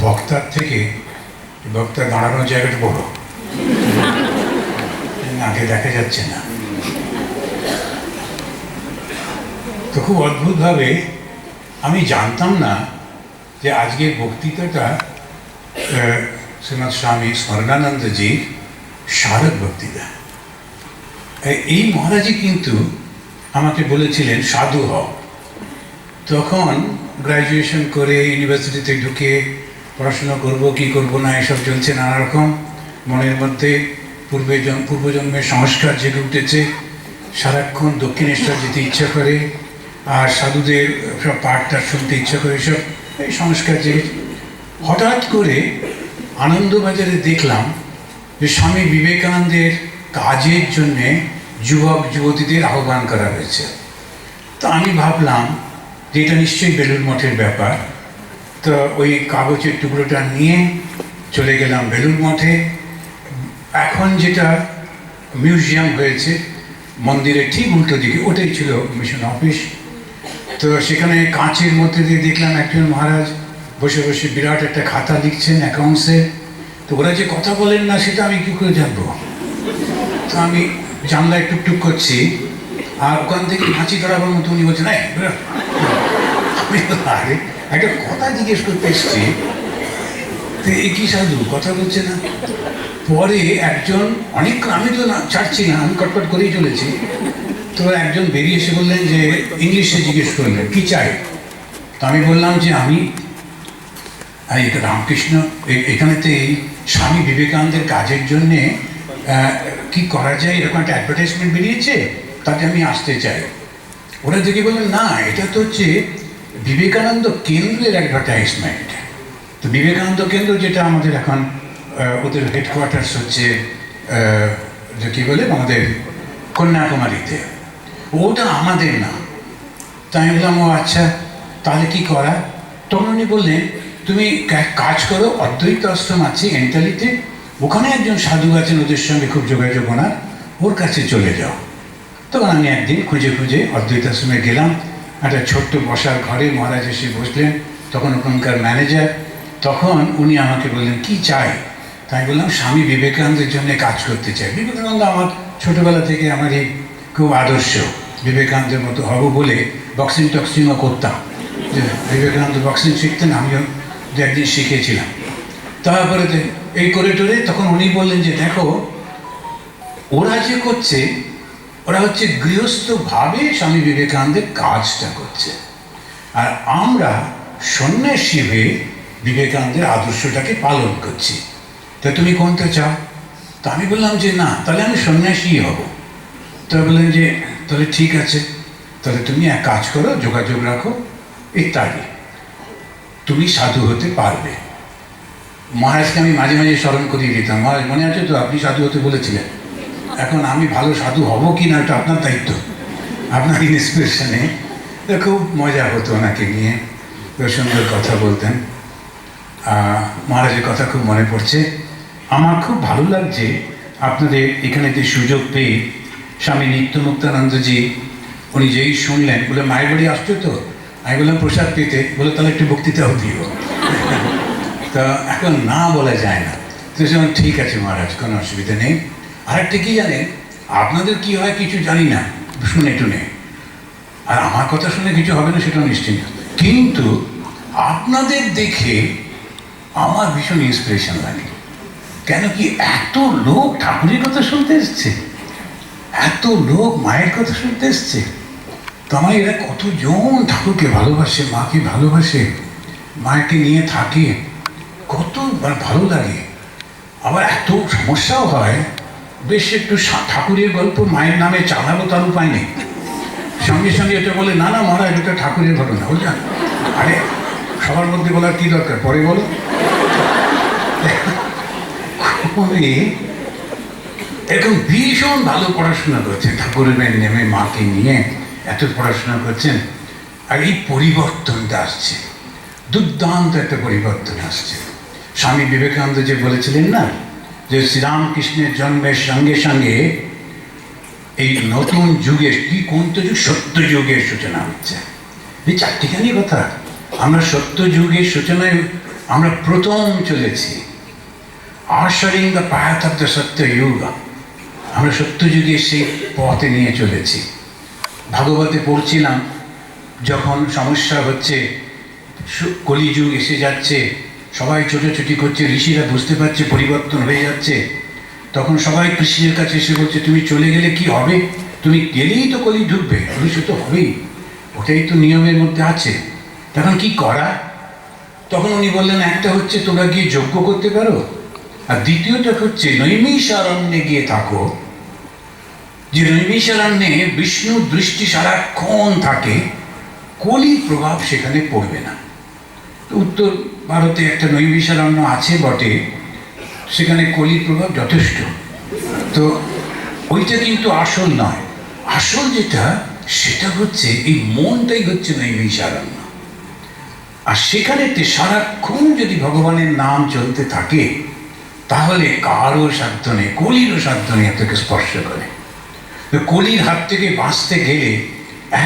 বক্তার থেকে বক্তা দাঁড়ানোর জায়গাটা বড়, আগে দেখা যাচ্ছে না। তো খুব অদ্ভুতভাবে আমি জানতাম না যে আজকের বক্তৃতাটা শ্রীমৎ স্বামী স্মরণানন্দজির শারদ বক্তৃতা। এই মহারাজই কিন্তু আমাকে বলেছিলেন সাধু হও। তখন গ্র্যাজুয়েশন করে ইউনিভার্সিটিতে ঢুকে পড়াশোনা করব কি করব না এসব চলছে নানা রকম, মনের মধ্যে পূর্বজন্মের সংস্কার জেগে উঠেছে, সারাক্ষণ দক্ষিণেশ্বর যেতে ইচ্ছা করে, আর সাধুদের সব পাঠটা শুনতে ইচ্ছা করে, সব এই সংস্কার জেগে। হঠাৎ করে আনন্দবাজারে দেখলাম যে স্বামী বিবেকানন্দের কাজের জন্যে যুবক যুবতীদের আহ্বান করা হয়েছে। তো আমি ভাবলাম যে এটা নিশ্চয়ই বেলুড় মঠের ব্যাপার। তো ওই কাগজের টুকরোটা নিয়ে চলে গেলাম বেলুড় মঠে। এখন যেটা মিউজিয়াম হয়েছে মন্দিরের ঠিক উল্টো দিকে, ওটাই ছিল মিশন অফিস। তো সেখানে কাঁচের মধ্যে দিয়ে দেখলাম একজন মহারাজ বসে বসে বিরাট একটা খাতা লিখছেন অ্যাকাউন্টসে। তো ওরা যে কথা বলেন না সেটা আমি কী করে জানবো? তো আমি জানলায় টুকটুক করছি, আর ওখান থেকে হাঁচি ধরাবার মতো উনি বলছেন আমি আরে একটা কথা জিজ্ঞেস করতে এসছি, তো এ কী সাধু কথা বলছে না। পরে একজন অনেক, আমি তো না ছাড়ছি না, আমি কটকট করেই চলেছি। তো একজন বেরিয়ে এসে বললেন যে ইংলিশে জিজ্ঞেস করলেন কি চাই। তো আমি বললাম যে আমি এটা রামকৃষ্ণ এখানেতে এই স্বামী বিবেকানন্দের কাজের জন্যে কি করা যায় এরকম একটা অ্যাডভার্টাইজমেন্ট বেরিয়েছে, তাতে আমি আসতে চাই। ওরা দেখে বললেন না, এটা তো হচ্ছে বিবেকানন্দ কেন্দ্রের অ্যাডভার্টাইজমেন্ট। তো বিবেকানন্দ কেন্দ্র যেটা আমাদের এখন ওদের হেডকোয়ার্টার্স হচ্ছে যে কী বলে আমাদের কন্যাকুমারীতে, ওটা আমাদের না। তাই আমি বললাম ও আচ্ছা, তাহলে কি করা? তখন উনি বললেন তুমি কাজ করো, অদ্বৈত আশ্রম আছে এন্টালিতে, ওখানে একজন সাধু আছেন ওদের সঙ্গে খুব যোগাযোগ ওনার, ওর কাছে চলে যাও। তখন আমি একদিন খুঁজে খুঁজে অদ্বৈত আশ্রমে গেলাম। একটা ছোট্ট বসার ঘরে মহারাজ এসে বসলেন, তখন ওখানকার ম্যানেজার। তখন উনি আমাকে বললেন কি চাই। তাই বললাম স্বামী বিবেকানন্দের জন্য কাজ করতে চাই। বিবেকানন্দ আমার ছোটোবেলা থেকে আমারই খুব আদর্শ, বিবেকানন্দের মতো হব বলে বক্সিং টক্সিংও করতাম। যে বিবেকানন্দ বক্সিং শিখতেন, আমিও যে একদিন শিখেছিলাম। তারপরে এই করে টোরে তখন উনি বললেন যে দেখো ওরা যে করছে, ওরা হচ্ছে গৃহস্থভাবে স্বামী বিবেকানন্দের কাজটা করছে, আর আমরা সন্ন্যাসী হয়ে বিবেকানন্দের আদর্শটাকে পালন করছি। তা তুমি কোনটা চাও? তা আমি বললাম যে না, তাহলে আমি সন্ন্যাসীই হব। তো বললেন যে তাহলে ঠিক আছে, তাহলে তুমি এক কাজ করো, যোগাযোগ রাখো ইত্যাদি, তুমি সাধু হতে পারবে। মহারাজকে আমি মাঝে মাঝে স্মরণ করিয়ে দিতাম, মহারাজ মনে আছে তো আপনি সাধু হতে বলেছিলেন। এখন আমি ভালো সাধু হব কি না এটা আপনার দায়িত্ব, আপনার ইন্সপিরেশনে। খুব মজা হতো ওনাকে নিয়ে, খুব সুন্দর কথা বলতেন। মহারাজের কথা খুব মনে পড়ছে। আমার খুব ভালো লাগছে আপনাদের এখানে যে সুযোগ পেয়ে স্বামী নিত্যমুক্তানন্দজি উনি যেই শুনলেন, বলে মায়ের বাড়ি আসছো তো? আমি বললাম প্রসাদ পেতে। বলে তাহলে একটু বক্তৃতাও দিও। তা এখন না বলা যায় না। তো সেরকম ঠিক আছে মহারাজ, কোনো অসুবিধা নেই। আর একটা কি জানেন, আপনাদের কি হয় কিছু জানি না, শুনে টুনে, আর আমার কথা শুনে কিছু হবে না সেটাও নিশ্চিন্ত, কিন্তু আপনাদের দেখে আমার ভীষণ ইন্সপিরেশন লাগে। কেন কি এত লোক ঠাকুরের কথা শুনতে এসছে, এত লোক মায়ের কথা শুনতে এসছে। তো আমার এরা কতজন ঠাকুরকে ভালোবাসে, মাকে ভালোবাসে, মাকে নিয়ে থাকে, কত ভালো লাগে। আবার এত সমস্যাও হয়, বেশ একটু ঠাকুরের গল্প মায়ের নামে চালাবো তার উপায় নেই। সঙ্গে সঙ্গে এটা বলে না না মহারাজ এটা ঠাকুরের ঘটনা, বুঝলেন। আরে সবার মধ্যে বলার কি দরকার, পরে বলো। এরকম ভীষণ ভালো পড়াশোনা করছেন ঠাকুরের নেমে, মাকে নিয়ে এত পড়াশোনা করছেন, আর এই পরিবর্তনটা আসছে, দুর্দান্ত একটা পরিবর্তন আসছে। স্বামী বিবেকানন্দ যে বলেছিলেন না যে শ্রীরামকৃষ্ণের জন্মের সঙ্গে সঙ্গে এই নতুন যুগের কি কোন তো যুগ, সত্য যুগের সূচনা হচ্ছে। এই চারটিখানি কথা। আমরা সত্য যুগের সূচনায় আমরা প্রথম চলেছি আশারিং দ্য পাথ অফ দ্য সত্য যুগ। আমরা সত্যযুগের সেই পথে নিয়ে চলেছি। ভাগবতে পড়ছিলাম, যখন সমস্যা হচ্ছে, কলিযুগ এসে যাচ্ছে, সবাই ছোটাছুটি করছে, ঋষিরা বুঝতে পারছে পরিবর্তন হয়ে যাচ্ছে, তখন সবাই কৃষ্ণের কাছে এসে বলছে, তুমি চলে গেলে কি হবে? তুমি গেলেই তো কলি ঢুকবে, ধ্বংস তো হবেই, ওটাই তো নিয়মের মধ্যে আছে। তখন কি করা? তখন উনি বললেন, একটা হচ্ছে তোমরা গিয়ে যজ্ঞ করতে পারো, আর দ্বিতীয়টা হচ্ছে নৈমিষারণ্যে গিয়ে থাকো। যে নৈমিষারণ্যে বিষ্ণুর দৃষ্টি সারাক্ষণ থাকে, কলির প্রভাব সেখানে পড়বে না। উত্তর ভারতে একটা নৈমিষারণ্য আছে বটে, সেখানে কলির প্রভাব যথেষ্ট। তো ওইটা কিন্তু আসল নয়। আসল যেটা, সেটা হচ্ছে এই মনটাই হচ্ছে নৈমিষারণ্য। আর সেখানেতে সারাক্ষণ যদি ভগবানের নাম চলতে থাকে, তাহলে কারও সাধ্য নেই, কলিরও সাধ্য নেই আপনাকে স্পর্শ করে। তো কলির হাত থেকে বাঁচতে গেলে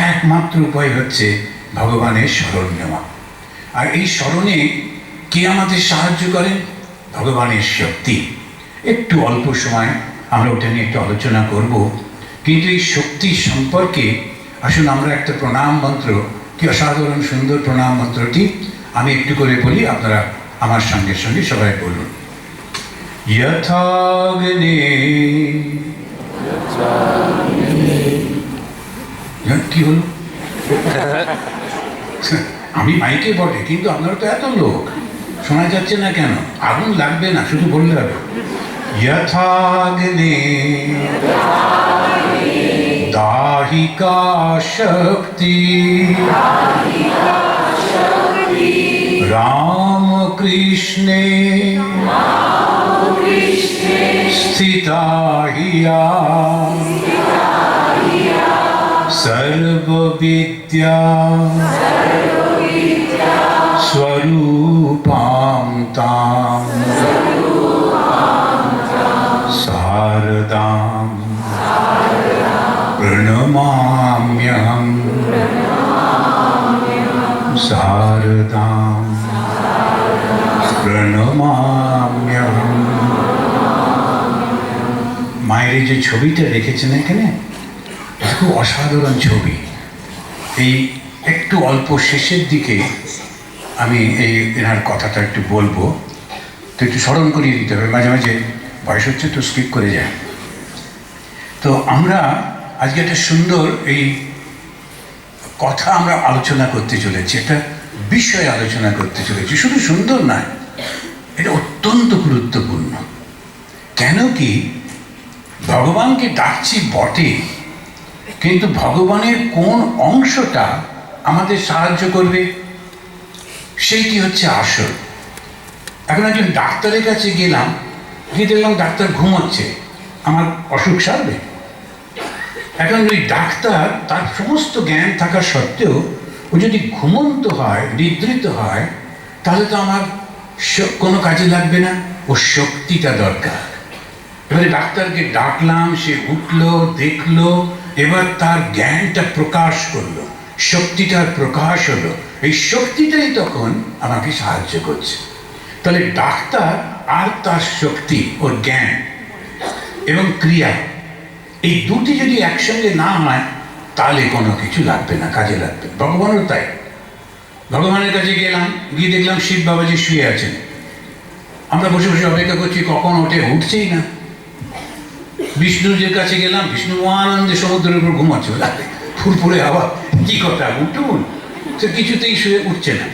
একমাত্র উপায় হচ্ছে ভগবানের স্মরণ নেওয়া। আর এই স্মরণে কে আমাদের সাহায্য করেন? ভগবানের শক্তি। একটু অল্প সময় আমরা ওটা নিয়ে একটু আলোচনা করব, কিন্তু এই শক্তি সম্পর্কে আসুন আমরা একটা প্রণাম মন্ত্র, কি অসাধারণ সুন্দর প্রণাম মন্ত্রটি আমি একটু করে বলি, আপনারা আমার সঙ্গে সঙ্গে সবাই বলুন। যথাগ্নে, কি হলো? আমি মাইকে বটে, কিন্তু আপনারা তো এত লোক, শোনা যাচ্ছে না কেন? আগুন লাগবে না, শুধু বললে হবে। যথাগ্নে দাহিকা শক্তি রাম কৃষ্ণে স্থিতা হিয়া সর্ববিদ্যা স্বরূপাং তাং শারদাং প্রণমাম্যহং শারদাং প্রণমাম্যহং। মায়ের যে ছবিটা রেখেছেন এখানে, খুব অসাধারণ ছবি। এই একটু অল্প শেষের দিকে আমি এই এনার কথাটা একটু বলবো, তো একটু স্মরণ করিয়ে দিতে হবে, মাঝে মাঝে বয়স হচ্ছে তো স্কিপ করে যায়। তো আমরা আজকে একটা সুন্দর এই কথা আমরা আলোচনা করতে চলেছি, একটা বিষয় আলোচনা করতে চলেছি। শুধু সুন্দর নয়, এটা অত্যন্ত গুরুত্বপূর্ণ। কেন কি, ভগবানকে ডাকছি বটে, কিন্তু ভগবানের কোন অংশটা আমাদের সাহায্য করবে, সেইটি হচ্ছে আসল। এখন একজন ডাক্তারের কাছে গেলাম, গিয়ে দেখলাম ডাক্তার ঘুমোচ্ছে, আমার অসুখ সারবে? এখন ওই ডাক্তার তার সমস্ত জ্ঞান থাকা সত্ত্বেও ও যদি ঘুমন্ত হয়, নিদ্রিত হয়, তাহলে তো আমার কোনো কাজে লাগবে না। ও শক্তিটা দরকার। এবারে ডাক্তারকে ডাকলাম, সে উঠলো, দেখলো, এবার তার জ্ঞানটা প্রকাশ করলো, শক্তিটার প্রকাশ হলো। এই শক্তিটাই তখন আমাকে সাহায্য করছে। তাহলে ডাক্তার আর তার শক্তি, ওর জ্ঞান এবং ক্রিয়া, এই দুটি যদি একসঙ্গে না হয়, তাহলে কোনো কিছু লাগবে না, কাজে লাগবে। ভগবানও তাই। ভগবানের কাছে গেলাম, গিয়ে দেখলাম শিব বাবাজি শুয়ে আছেন। আমরা বসে বসে অপেক্ষা করছি, কখন ওঠে, উঠছেই না। বিষ্ণুজির কাছে গেলাম, বিষ্ণু মহানন্দে সমুদ্রের উপর ঘুমাচ্ছে, ফুরফুরে হাওয়া, কি কথা, উঠুন। সে কিছুতেই শুয়ে উঠছে না।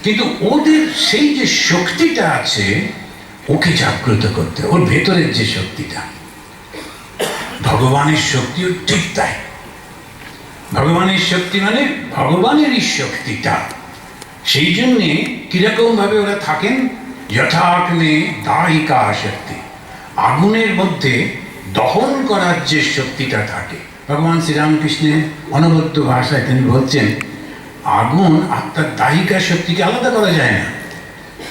কিন্তু ওদের সেই যে শক্তিটা আছে, ওকে জাগ্রত করতে, ওর ভেতরের যে শক্তিটা, ভগবানের শক্তিও ঠিক তাই। ভগবানের শক্তি মানে ভগবানেরই শক্তিটা। সেই জন্যে কিরকম ভাবে ওরা থাকেন, যথাগ্নে দাহিকা শক্তি, আগুনের মধ্যে দহন করার যে শক্তিটা থাকে। ভগবান শ্রীরামকৃষ্ণের অনবদ্য ভাষায় তিনি বলছেন, আগুন আর তার দাহিকা শক্তিকে আলাদা করা যায় না,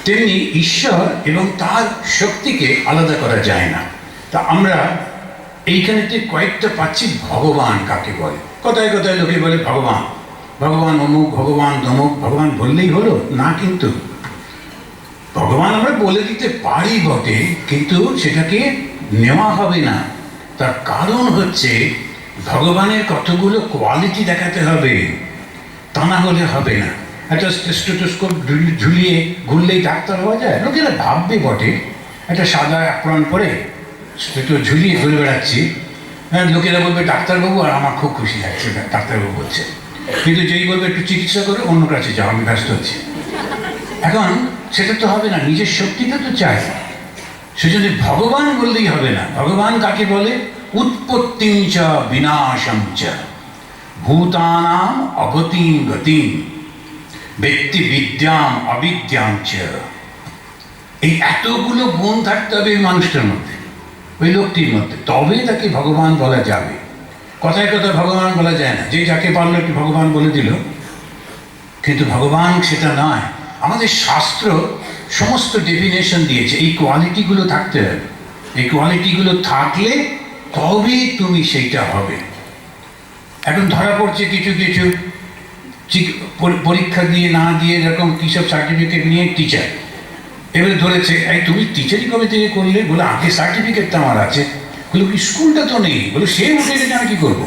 তেমনি ঈশ্বর এবং তার শক্তিকে আলাদা করা যায় না। তা আমরা এইখানেতে কয়েকটা পাচ্ছি ভগবান কাকে বলে। কথায় কথায় লোকে বলে ভগবান, ভগবান অমুক, ভগবান তমুক। ভগবান বললেই হলো না, কিন্তু ভগবান আমরা বলে দিতে পারি বটে, কিন্তু সেটাকে নেওয়া হবে না। তার কারণ হচ্ছে ভগবানের কতগুলো কোয়ালিটি দেখাতে হবে, তা না হলে হবে না। একটা স্টেথোস্কোপ ঝুলিয়ে ঘুরলেই ডাক্তার হওয়া যায়? লোকেরা ভাববে বটে, একটা সাদা অ্যাপ্রন পরে স্টেথো ঝুলিয়ে ঘুরে বেড়াচ্ছি, হ্যাঁ, লোকেরা বলবে ডাক্তারবাবু, আর আমার খুব খুশি লাগছে ডাক্তারবাবু বলছে। কিন্তু যেই বলবে একটু চিকিৎসা করে, অন্য কাছে যাও, আমি ব্যস্ত আছি। এখন সেটা তো হবে না, নিজের শক্তিটা তো চাই। সেজন্য ভগবান বললেই হবে না। ভগবান কাকে বলে? উৎপত্তিং চ বিনাশং চ ভূতানাম অগতিং গতিং ব্যক্তি বিদ্যাম অবিদ্যাং চ। এই এতগুলো গুণ থাকতে হবে এই মানুষটার মধ্যে, ওই লোকটির মধ্যে, তবে তাকে ভগবান বলা যাবে। কথায় কথায় ভগবান বলা যায় না। যে যাকে পারলো একটু ভগবান বলে দিল, কিন্তু ভগবান সেটা নয়। আমাদের শাস্ত্র সমস্ত ডেফিনেশন দিয়েছে, এই কোয়ালিটিগুলো থাকতে হবে। এই কোয়ালিটিগুলো থাকলে তবে তুমি সেইটা হবে। এখন ধরা পড়ছে কিছু কিছু পরীক্ষা দিয়ে না দিয়ে এরকম কিসব সার্টিফিকেট নিয়ে টিচার, এবারে ধরেছে, এই তুমি টিচারই কবে থেকে করলে? বলে আগে সার্টিফিকেটটা আমার আছে। বলে কি স্কুলটা তো নেই? বলে সে উঠে গেছে, আমি কি করবো?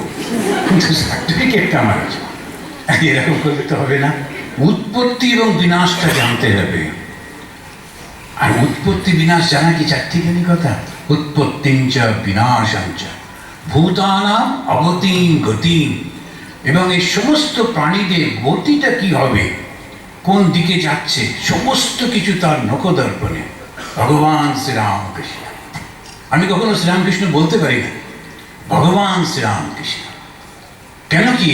কিন্তু সার্টিফিকেটটা আমার আছে। এরকম করলে তো হবে না। উৎপত্তি এবং বিনাশটা জানতে হবে। আর উৎপত্তি বিনাশ জানা কি চারটিখানি কথা? উৎপত্তিং চ বিনাশং চ ভূতানাম অগতিং গতিং। এবং এই সমস্ত প্রাণীদের গতিটা কি হবে, কোন দিকে যাচ্ছে, সমস্ত কিছু তার নখদর্পণে। ভগবান শ্রীরামকৃষ্ণ। আমি কখনো শ্রীরামকৃষ্ণ বলতে পারি না, ভগবান শ্রীরামকৃষ্ণ। কেন কি?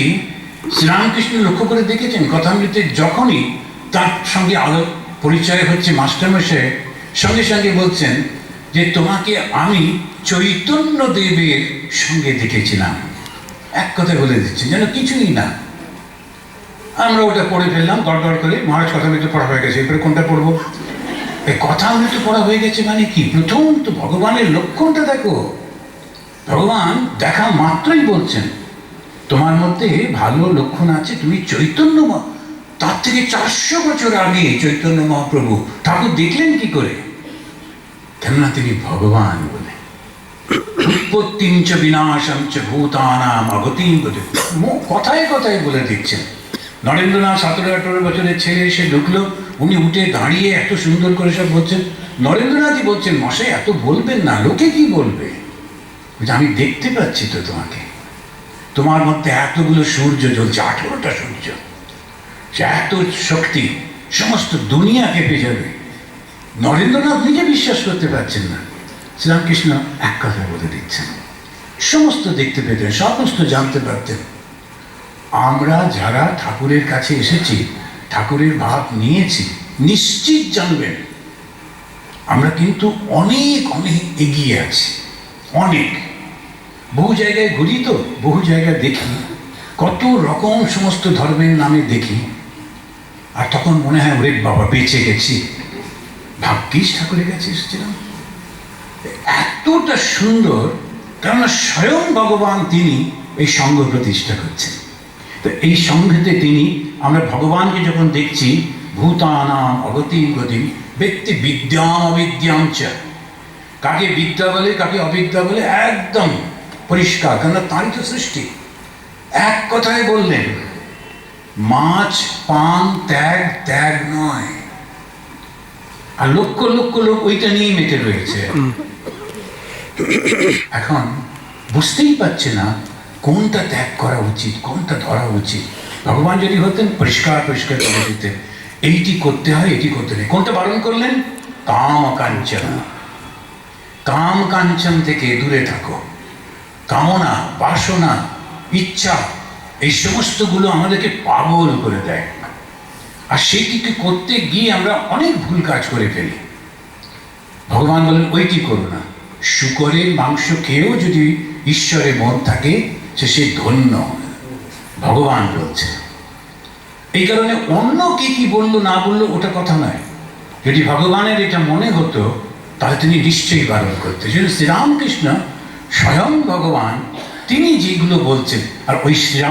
শ্রীরামকৃষ্ণ লক্ষ্য করে দেখেছেন, কথামৃতে যখনই তার সঙ্গে আলো পরিচয় হচ্ছে মাস্টারমশাই, সঙ্গে সঙ্গে বলছেন যে তোমাকে আমি চৈতন্য দেবের সঙ্গে দেখেছিলাম। এক কথায় বলে দিচ্ছেন, যেন কিছুই না। আমরা ওটা পড়ে ফেললাম গড়গড় করে, মহারাজ কথামৃত পড়া হয়ে গেছে, এরপরে কোনটা পড়বো? এই কথামৃত পড়া হয়ে গেছে মানে কি? প্রথম তো ভগবানের লক্ষণটা দেখো। ভগবান দেখা মাত্রই বলছেন তোমার মধ্যে ভালো লক্ষণ আছে, তুমি চৈতন্য। তার থেকে 400 বছর আগে চৈতন্য মহাপ্রভু ঠাকুর দেখলেন কি করে? কেননা তিনি ভগবান বলে। উৎপত্তিং চ বিনাশং চ ভূতানাম অগতিং গতিং, কথায় কথায় বলে দিচ্ছেন। নরেন্দ্রনাথ 17-18 বছরের ছেলে এসে ঢুকলো, উনি উঠে দাঁড়িয়ে এত সুন্দর করে সব বলছেন। নরেন্দ্রনাথই বলছেন, মশাই এত বলবেন না, লোকে কি বলবে? আমি দেখতে পাচ্ছি তো তোমাকে, তোমার মধ্যে এতগুলো সূর্য জ্বলছে, 18টা সূর্য, এত শক্তি, সমস্ত দুনিয়া কেঁপে যাবে। নরেন্দ্রনাথ নিজে বিশ্বাস করতে পারছেন না। শ্রীরামকৃষ্ণ এক কথা বলে দিচ্ছেন, সমস্ত দেখতে পেতেন, সমস্ত জানতে পারতেন। আমরা যারা ঠাকুরের কাছে এসেছি, ঠাকুরের ভাব নিয়েছি, নিশ্চিত জানবেন আমরা কিন্তু অনেক অনেক এগিয়ে আছি। অনেক, বহু জায়গায় ঘুরি তো, বহু জায়গায় দেখি, কত রকম সমস্ত ধর্মের নামে দেখি, আর তখন মনে হয় ওরে বাবা বেঁচে গেছি, ভাগ্যিস ঠাকুরের কাছে এসেছিলাম। এতটা সুন্দর, কেননা স্বয়ং ভগবান তিনি এই সঙ্ঘ প্রতিষ্ঠা করছেন। তো এই সঙ্ঘেতে তিনি, আমরা ভগবানকে যখন দেখছি, ভূতানাম অগতিং গতিং ব্যক্তি বিদ্যাম অবিদ্যাম চ। কাকে বিদ্যা বলে কাকে অবিদ্যা বলে একদম পরিষ্কার, কেননা তারই তো সৃষ্টি। এক কথায় বললেন, মাছ পান ত্যাগ, ত্যাগ নয়। আর লক্ষ লক্ষ লোক ওইটা নিয়েই মেতে রয়েছে। এখন বুঝতেই পারছে না কোনটা ত্যাগ করা উচিত, কোনটা ধরা উচিত। ভগবান যদি হতেন পরিষ্কার পরিষ্কার করে দিতেন, এইটি করতে হয়, এটি করতে নেই। কোনটা বারণ করলেন? কাম কাঞ্চন। কাম কাঞ্চন থেকে দূরে থাকো। কামনা, বাসনা, ইচ্ছা, এই সমস্তগুলো আমাদেরকে পাগল করে দেয়। আর সেটিকে করতে গিয়ে আমরা অনেক ভুল কাজ করে ফেলি। ভগবান বলেন ওইটি করো না। শূকরের মাংস খেয়েও যদি ঈশ্বরের মন থাকে, সে ধন্য। ভগবান বলছে। এই কারণে অন্য কি বললো না বললো ওটা কথা নয়। যদি ভগবানের এটা মনে হতো, তাহলে তিনি নিশ্চয়ই বারণ করতেন। শ্রীরামকৃষ্ণ স্বয়ং ভগবান, তিনি যেগুলো বলছেন, আর ওই শ্রীরাম